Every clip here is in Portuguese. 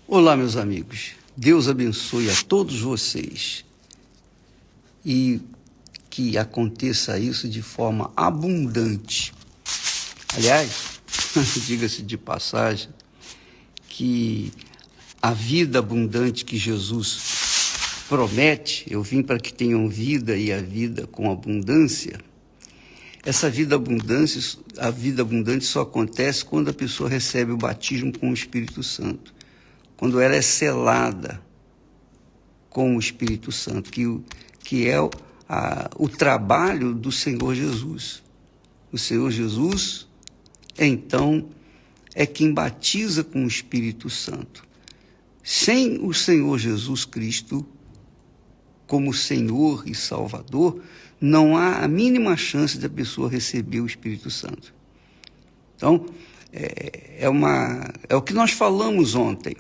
Olá, meus amigos. Deus abençoe a todos vocês e que aconteça isso de forma abundante. Aliás, diga-se de passagem, que a vida abundante que Jesus promete, eu vim para que tenham vida e a vida com abundância. Essa vida abundante, a vida abundante só acontece quando a pessoa recebe o batismo com o Espírito Santo, quando ela é selada com o Espírito Santo, que é o trabalho do Senhor Jesus. O Senhor Jesus, então, é quem batiza com o Espírito Santo. Sem o Senhor Jesus Cristo como Senhor e Salvador, não há a mínima chance da pessoa receber o Espírito Santo. Então, é o que nós falamos ontem,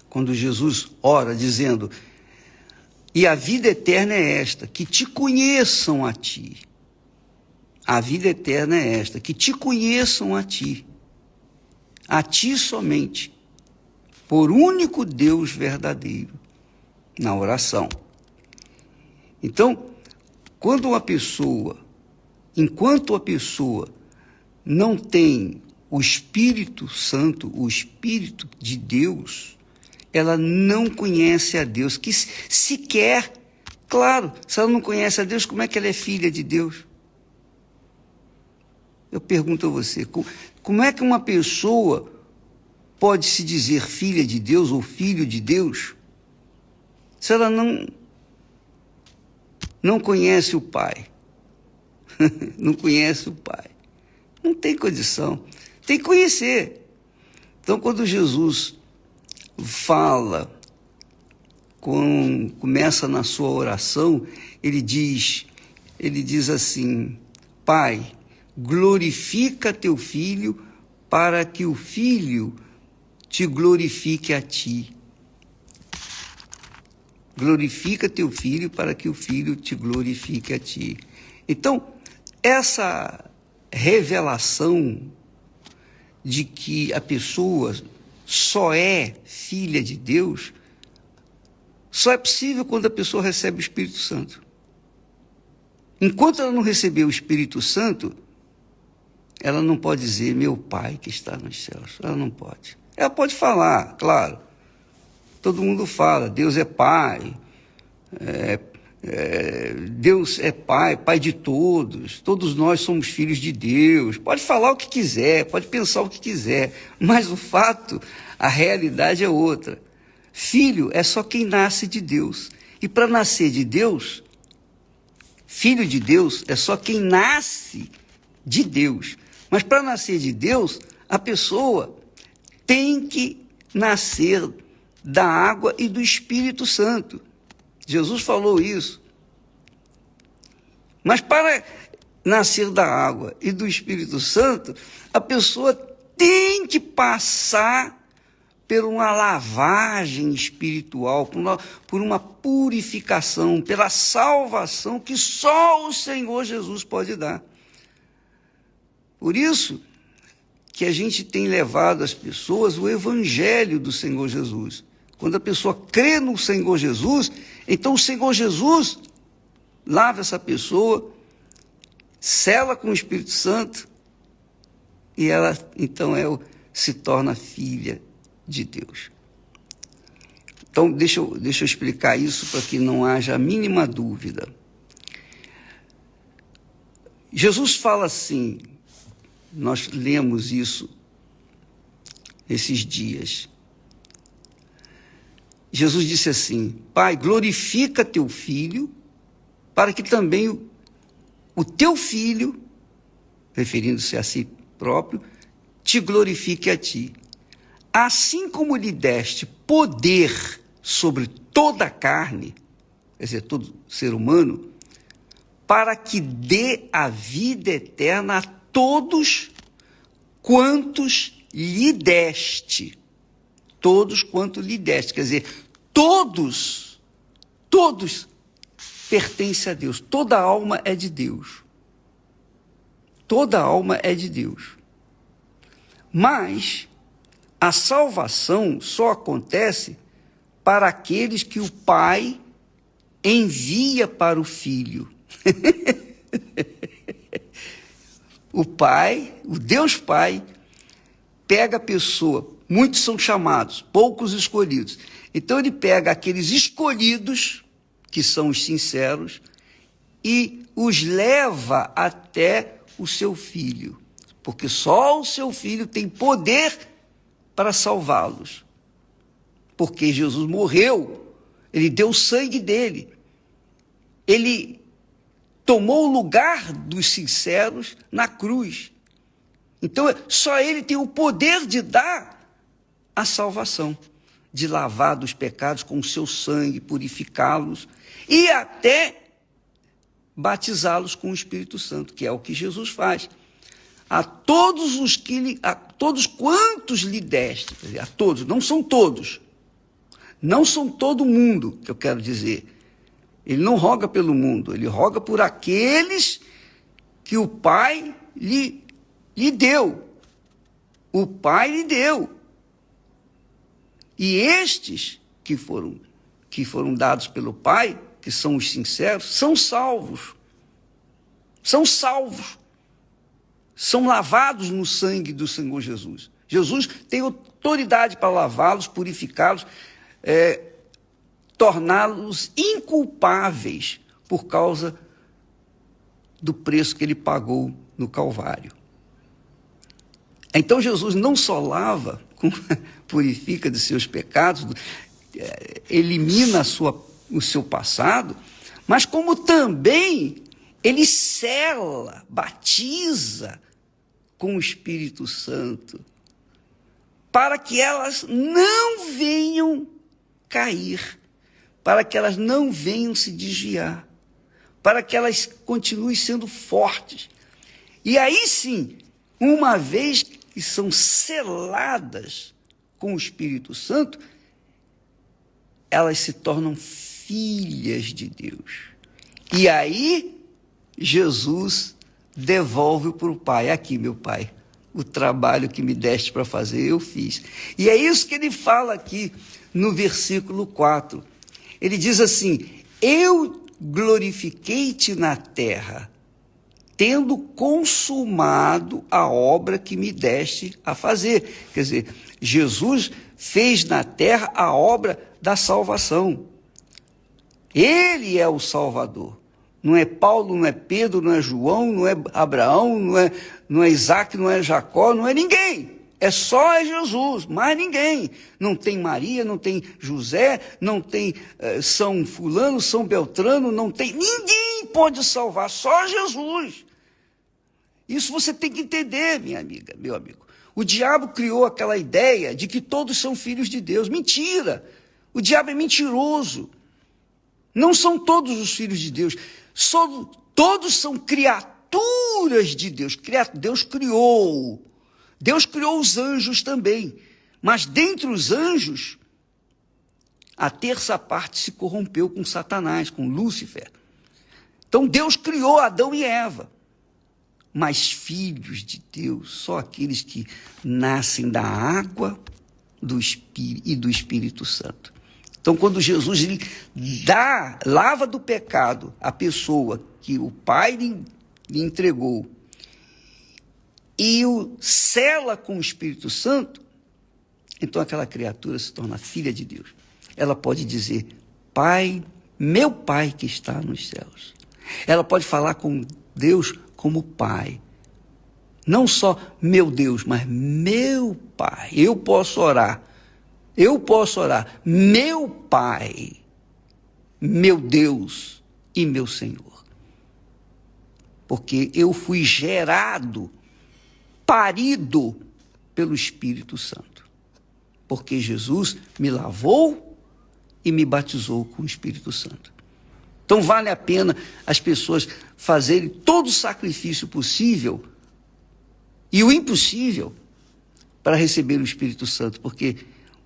quando Jesus ora dizendo: e a vida eterna é esta, que te conheçam a ti. A vida eterna é esta, que te conheçam a ti somente, por único Deus verdadeiro, na oração. Então, enquanto a pessoa não tem o Espírito Santo, o Espírito de Deus, ela não conhece a Deus, que sequer, claro, se ela não conhece a Deus, como é que ela é filha de Deus? Eu pergunto a você, como é que uma pessoa pode se dizer filha de Deus ou filho de Deus se ela não conhece o Pai? Não conhece o Pai. Não tem condição. Tem que conhecer. Então, quando Jesus fala, começa na sua oração, ele diz assim: Pai, glorifica teu Filho para que o Filho te glorifique a ti. Glorifica teu Filho para que o Filho te glorifique a ti. Então, essa revelação de que a pessoa só é filha de Deus, só é possível quando a pessoa recebe o Espírito Santo. Enquanto ela não receber o Espírito Santo, ela não pode dizer meu Pai que está nos céus. Ela não pode. Ela pode falar, claro. Todo mundo fala, Deus é Pai, Deus é Pai, Pai de todos nós somos filhos de Deus. Pode falar o que quiser, pode pensar o que quiser, mas o fato, a realidade é outra. Filho é só quem nasce de Deus. E para nascer de Deus, filho de Deus é só quem nasce de Deus. Mas para nascer de Deus, a pessoa tem que nascer da água e do Espírito Santo. Jesus falou isso. Mas para nascer da água e do Espírito Santo, a pessoa tem que passar por uma lavagem espiritual, por uma purificação, pela salvação que só o Senhor Jesus pode dar. Por isso que a gente tem levado às pessoas o Evangelho do Senhor Jesus. Quando a pessoa crê no Senhor Jesus, então o Senhor Jesus lava essa pessoa, sela com o Espírito Santo, e ela então se torna filha de Deus. Então, deixa eu explicar isso para que não haja a mínima dúvida. Jesus fala assim, nós lemos isso esses dias. Jesus disse assim: Pai, glorifica teu Filho, para que também o teu Filho, referindo-se a si próprio, te glorifique a ti. Assim como lhe deste poder sobre toda a carne, quer dizer, todo ser humano, para que dê a vida eterna a todos quantos lhe deste. Todos quanto lhe deste, quer dizer, todos pertencem a Deus. Toda alma é de Deus. Toda alma é de Deus. Mas A salvação só acontece para aqueles que o Pai envia para o Filho. O Pai, o Deus Pai, pega a pessoa, muitos são chamados, poucos escolhidos. Então ele pega aqueles escolhidos, que são os sinceros, e os leva até o seu Filho, porque só o seu Filho tem poder para salvá-los. Porque Jesus morreu, ele deu o sangue dele, ele tomou o lugar dos sinceros na cruz. Então, só ele tem o poder de dar a salvação, de lavar dos pecados com o seu sangue, purificá-los e até batizá-los com o Espírito Santo, que é o que Jesus faz. A todos quantos lhe deste, quer dizer, a todos, não são todos, não são todo mundo, que eu quero dizer. Ele não roga pelo mundo, ele roga por aqueles que o Pai lhe deu. O Pai lhe deu. E estes que foram dados pelo Pai, que são os sinceros, são salvos. São salvos. São lavados no sangue do Senhor Jesus. Jesus tem autoridade para lavá-los, purificá-los, torná-los inculpáveis por causa do preço que ele pagou no Calvário. Então Jesus não só lava, purifica de seus pecados, elimina o seu passado, mas como também ele sela, batiza com o Espírito Santo, para que elas não venham cair, para que elas não venham se desviar, para que elas continuem sendo fortes. E aí sim, uma vez que são seladas com o Espírito Santo, elas se tornam filhas de Deus. E aí, Jesus devolve para o Pai: aqui, meu Pai, o trabalho que me deste para fazer, eu fiz. E é isso que ele fala aqui no versículo 4. Ele diz assim: eu glorifiquei-te na terra, tendo consumado a obra que me deste a fazer. Quer dizer, Jesus fez na terra a obra da salvação. Ele é o Salvador. Não é Paulo, não é Pedro, não é João, não é Abraão, não é Isaac, não é Jacó, não é ninguém. É só Jesus, mais ninguém. Não tem Maria, não tem José, não tem São Fulano, São Beltrano, não tem. Ninguém pode salvar, só Jesus. Isso você tem que entender, minha amiga, meu amigo. O diabo criou aquela ideia de que todos são filhos de Deus. Mentira! O diabo é mentiroso. Não são todos os filhos de Deus. Todos são criaturas de Deus. Deus criou. Deus criou os anjos também, mas dentre os anjos, a terça parte se corrompeu com Satanás, com Lúcifer. Então Deus criou Adão e Eva, mas filhos de Deus, só aqueles que nascem da água e do Espírito Santo. Então quando Jesus lava do pecado a pessoa que o Pai lhe entregou, e o sela com o Espírito Santo, então aquela criatura se torna filha de Deus. Ela pode dizer: Pai, meu Pai que está nos céus. Ela pode falar com Deus como Pai. Não só meu Deus, mas meu Pai. Eu posso orar, meu Pai, meu Deus e meu Senhor. Porque eu fui gerado, parido pelo Espírito Santo, porque Jesus me lavou e me batizou com o Espírito Santo. Então vale a pena as pessoas fazerem todo o sacrifício possível e o impossível para receber o Espírito Santo, porque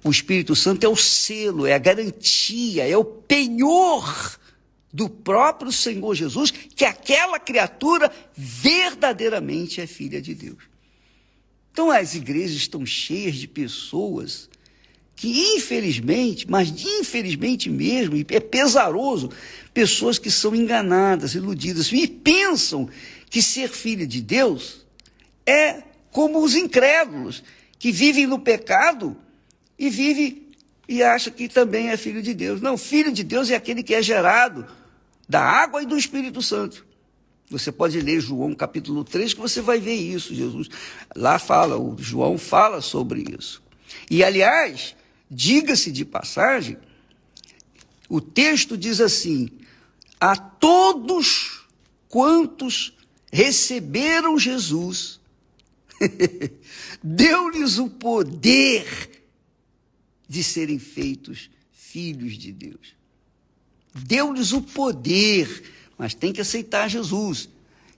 o Espírito Santo é o selo, é a garantia, é o penhor do próprio Senhor Jesus, que aquela criatura verdadeiramente é filha de Deus. Então as igrejas estão cheias de pessoas que infelizmente, mas infelizmente mesmo, e é pesaroso, pessoas que são enganadas, iludidas, e pensam que ser filho de Deus é como os incrédulos, que vivem no pecado e vivem e acham que também é filho de Deus. Não, filho de Deus é aquele que é gerado da água e do Espírito Santo. Você pode ler João capítulo 3, que você vai ver isso. Jesus lá fala, o João fala sobre isso. E, aliás, diga-se de passagem, o texto diz assim: a todos quantos receberam Jesus, deu-lhes o poder de serem feitos filhos de Deus. Deu-lhes o poder, mas tem que aceitar Jesus.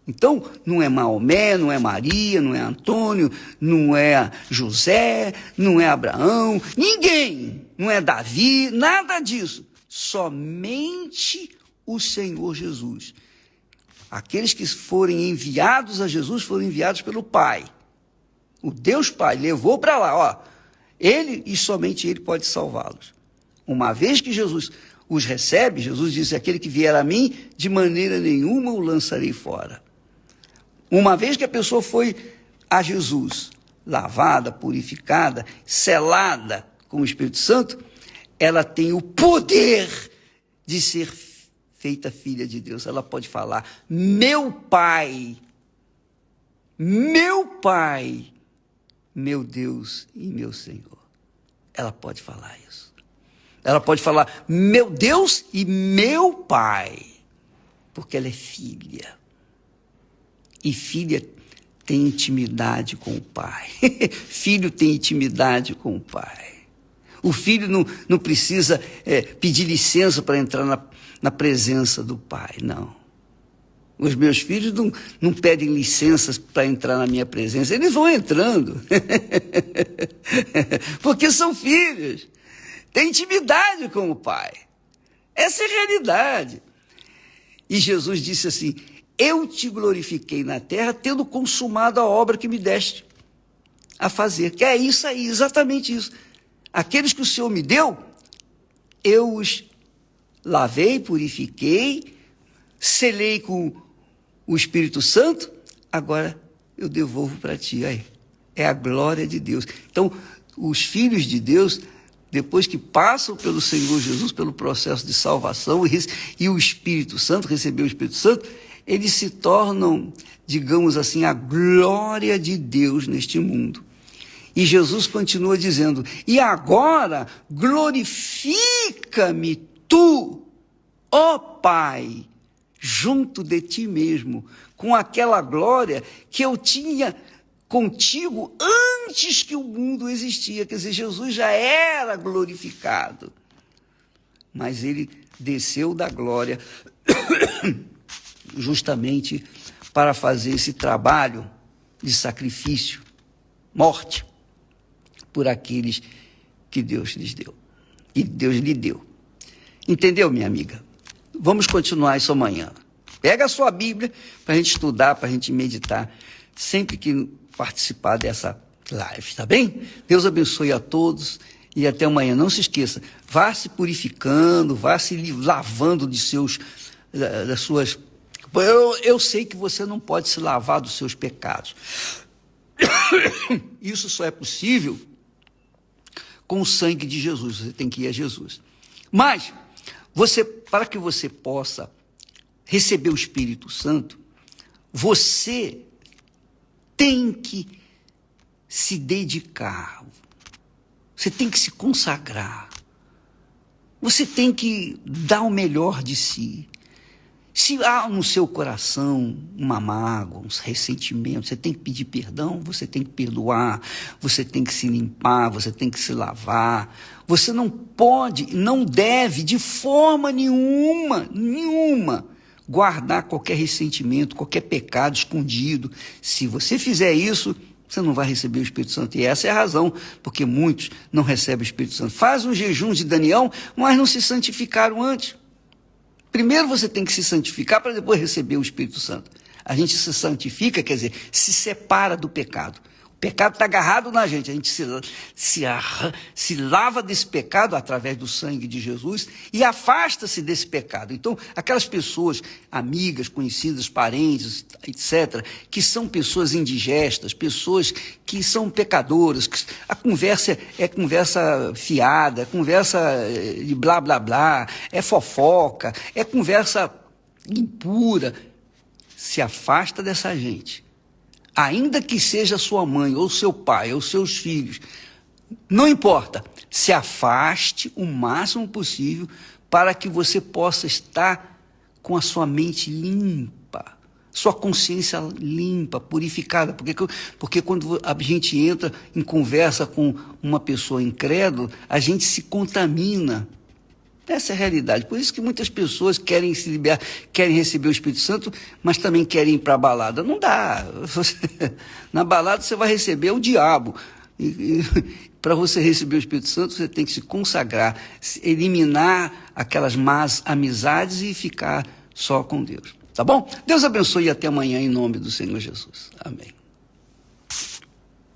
Então, não é Maomé, não é Maria, não é Antônio, não é José, não é Abraão, ninguém, não é Davi, nada disso. Somente o Senhor Jesus. Aqueles que forem enviados a Jesus foram enviados pelo Pai. O Deus Pai levou para lá, ó. Ele e somente Ele pode salvá-los. Uma vez que Jesus os recebe, Jesus disse: aquele que vier a mim, de maneira nenhuma o lançarei fora. Uma vez que a pessoa foi a Jesus, lavada, purificada, selada com o Espírito Santo, ela tem o poder de ser feita filha de Deus. Ela pode falar: meu Pai, meu Deus e meu Senhor. Ela pode falar isso. Ela pode falar: meu Deus e meu Pai, porque ela é filha. E filha tem intimidade com o pai. Filho tem intimidade com o pai. O filho não precisa pedir licença para entrar na presença do pai, não. Os meus filhos não pedem licenças para entrar na minha presença, eles vão entrando. Porque são filhos. Tem intimidade com o pai. Essa é a realidade. E Jesus disse assim: eu te glorifiquei na terra, tendo consumado a obra que me deste a fazer. Que é isso aí, exatamente isso. Aqueles que o Senhor me deu, eu os lavei, purifiquei, selei com o Espírito Santo, agora eu devolvo para ti. Aí, é a glória de Deus. Então, os filhos de Deus, depois que passam pelo Senhor Jesus, pelo processo de salvação, e o Espírito Santo, receber o Espírito Santo, eles se tornam, digamos assim, a glória de Deus neste mundo. E Jesus continua dizendo: e agora glorifica-me tu, ó Pai, junto de ti mesmo, com aquela glória que eu tinha contigo antes que o mundo existia. Quer dizer, Jesus já era glorificado, mas ele desceu da glória justamente para fazer esse trabalho de sacrifício, morte, por aqueles que Deus lhes deu, e Deus lhe deu. Entendeu, minha amiga? Vamos continuar isso amanhã. Pega a sua Bíblia para a gente estudar, para a gente meditar, sempre que participar dessa live, tá bem? Deus abençoe a todos e até amanhã. Não se esqueça, vá se purificando, vá se lavando das suas... Eu sei que você não pode se lavar dos seus pecados. Isso só é possível com o sangue de Jesus. Você tem que ir a Jesus. Mas, para que você possa receber o Espírito Santo, você tem que se dedicar. Você tem que se consagrar. Você tem que dar o melhor de si. Se há no seu coração uma mágoa, um ressentimento, você tem que pedir perdão, você tem que perdoar, você tem que se limpar, você tem que se lavar. Você não pode, não deve, de forma nenhuma, guardar qualquer ressentimento, qualquer pecado escondido. Se você fizer isso, você não vai receber o Espírito Santo. E essa é a razão porque muitos não recebem o Espírito Santo. Faz um jejum de Daniel, mas não se santificaram antes. Primeiro você tem que se santificar para depois receber o Espírito Santo. A gente se santifica, quer dizer, se separa do pecado. O pecado está agarrado na gente. A gente se lava desse pecado através do sangue de Jesus e afasta-se desse pecado. Então, aquelas pessoas, amigas, conhecidas, parentes, etc., que são pessoas indigestas, pessoas que são pecadoras, que a conversa é conversa fiada, é conversa de blá, blá, blá, é fofoca, é conversa impura. Se afasta dessa gente. Ainda que seja sua mãe, ou seu pai, ou seus filhos, não importa, se afaste o máximo possível para que você possa estar com a sua mente limpa, sua consciência limpa, purificada, porque quando a gente entra em conversa com uma pessoa incrédula, a gente se contamina. Essa é a realidade. Por isso que muitas pessoas querem se liberar, querem receber o Espírito Santo, mas também querem ir para a balada. Não dá. Na balada você vai receber o diabo. Para você receber o Espírito Santo, você tem que se consagrar, eliminar aquelas más amizades e ficar só com Deus. Tá bom? Deus abençoe e até amanhã em nome do Senhor Jesus. Amém.